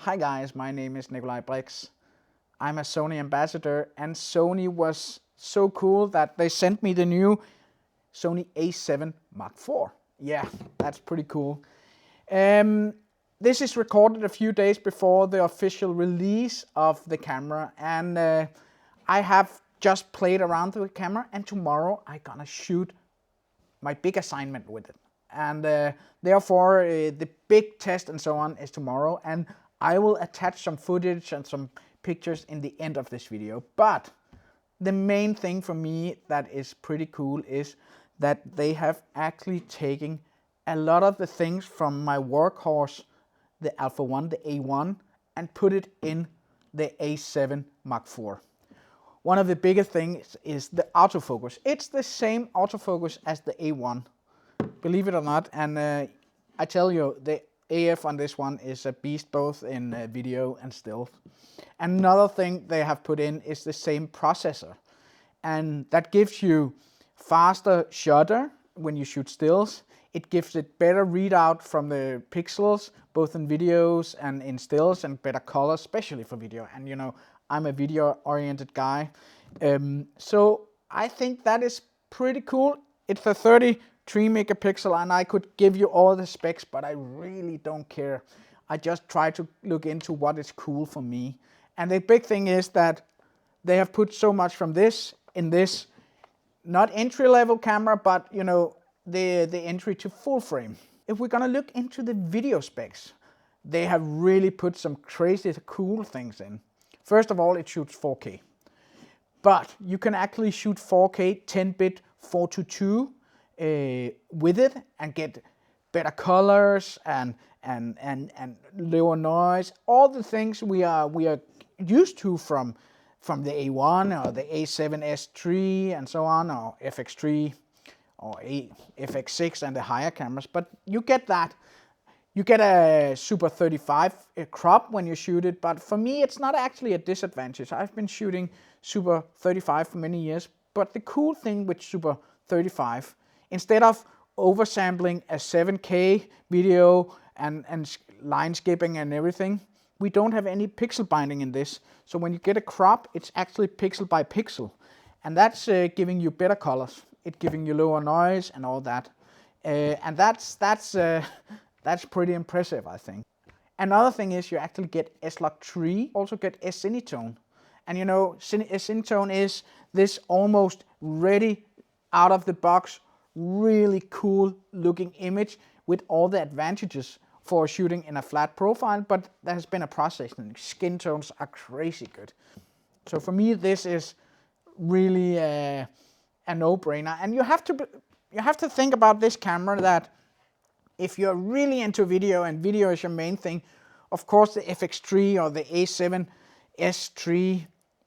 Hi guys, my name is Nikolaj Brix. I'm a Sony ambassador, and Sony was so cool that they sent me the new Sony A7 IV. Yeah, that's pretty cool. This is recorded a few days before the official release of the camera, and I have just played around with the camera, and tomorrow I'm gonna shoot my big assignment with it. And therefore the big test and so on is tomorrow, and I will attach some footage and some pictures in the end of this video. But the main thing for me that is pretty cool is that they have actually taken a lot of the things from my workhorse, the Alpha 1, the A1, and put it in the A7 IV. One of the biggest things is the autofocus. It's the same autofocus as the A1, believe it or not. And I tell you, the AF on this one is a beast, both in video and still. Another thing they have put in is the same processor, and that gives you faster shutter when you shoot stills. It gives it better readout from the pixels, both in videos and in stills, and better color, especially for video. And you know, I'm a video-oriented guy, so I think that is pretty cool. It's a 33 megapixel, and I could give you all the specs, but I really don't care. I just try to look into what is cool for me. And the big thing is that they have put so much from this in this, not entry-level camera, but you know, the entry to full frame. If we're gonna look into the video specs, they have really put some crazy cool things in. First of all, it shoots 4K, but you can actually shoot 4K 10-bit 4:2 with it and get better colors and lower noise, all the things we are used to from the A1 or the A7 III and so on, or FX3 or FX6 and the higher cameras. But you get that. You get a Super 35 crop when you shoot it, but for me it's not actually a disadvantage. I've been shooting Super 35 for many years, but the cool thing with Super 35, instead of oversampling a 7K video and line skipping and everything, we don't have any pixel binding in this. So when you get a crop, it's actually pixel by pixel, and that's giving you better colors. It's giving you lower noise and all that, and that's pretty impressive, I think. Another thing is you actually get S-Log3, also get S-Cinetone. And you know, S-Cinetone is this almost ready, out of the box, really cool looking image with all the advantages for shooting in a flat profile, but there has been a process and skin tones are crazy good. So for me, this is really a no-brainer. And you have to think about this camera that if you're really into video and video is your main thing, of course the FX3 or the A7S III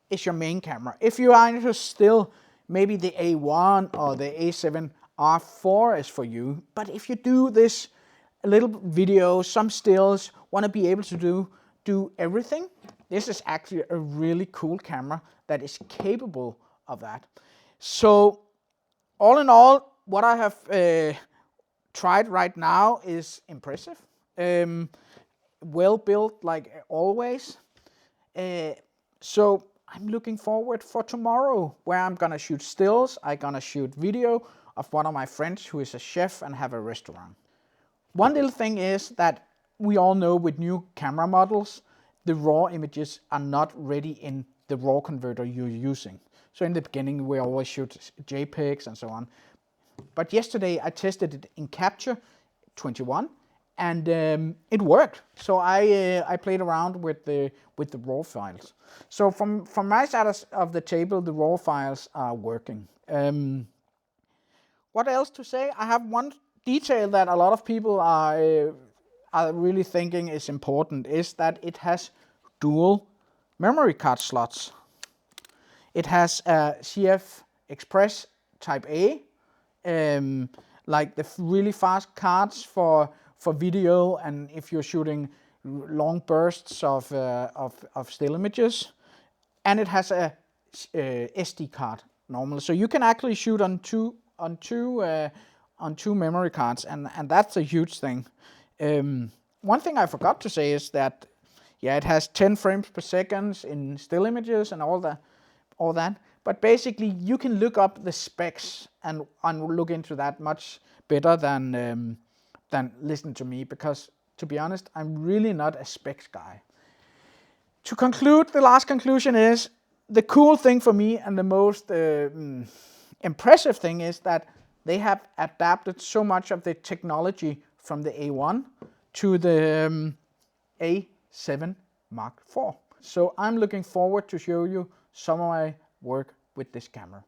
is your main camera. If you are into still, maybe the A1 or the A7 IV is for you. But if you do this little video, some stills, want to be able to do everything, this is actually a really cool camera that is capable of that. So all in all, what I have tried right now is impressive, well built like always. So I'm looking forward for tomorrow, where I'm gonna shoot stills. I'm gonna shoot video of one of my friends who is a chef and have a restaurant. One little thing is that we all know with new camera models, the raw images are not ready in the raw converter you're using. So in the beginning, we always shoot JPEGs and so on. But yesterday I tested it in Capture 21, and it worked. So I played around with the raw files. So from my side of the table, the raw files are working. What else to say? I have one detail that a lot of people are really thinking is important, is that it has dual memory card slots. It has a CF Express Type A, like the really fast cards for video, and if you're shooting long bursts of still images, and it has a SD card normally, so you can actually shoot on two memory cards, and that's a huge thing. One thing I forgot to say is that Yeah, it has 10 frames per second in still images and all that. But basically, you can look up the specs and look into that much better than listen to me, because to be honest, I'm really not a specs guy. To conclude, the last conclusion is, the cool thing for me and the most impressive thing is that they have adapted so much of the technology from the A1 to the A7 Mark IV. So I'm looking forward to show you some of my work with this camera.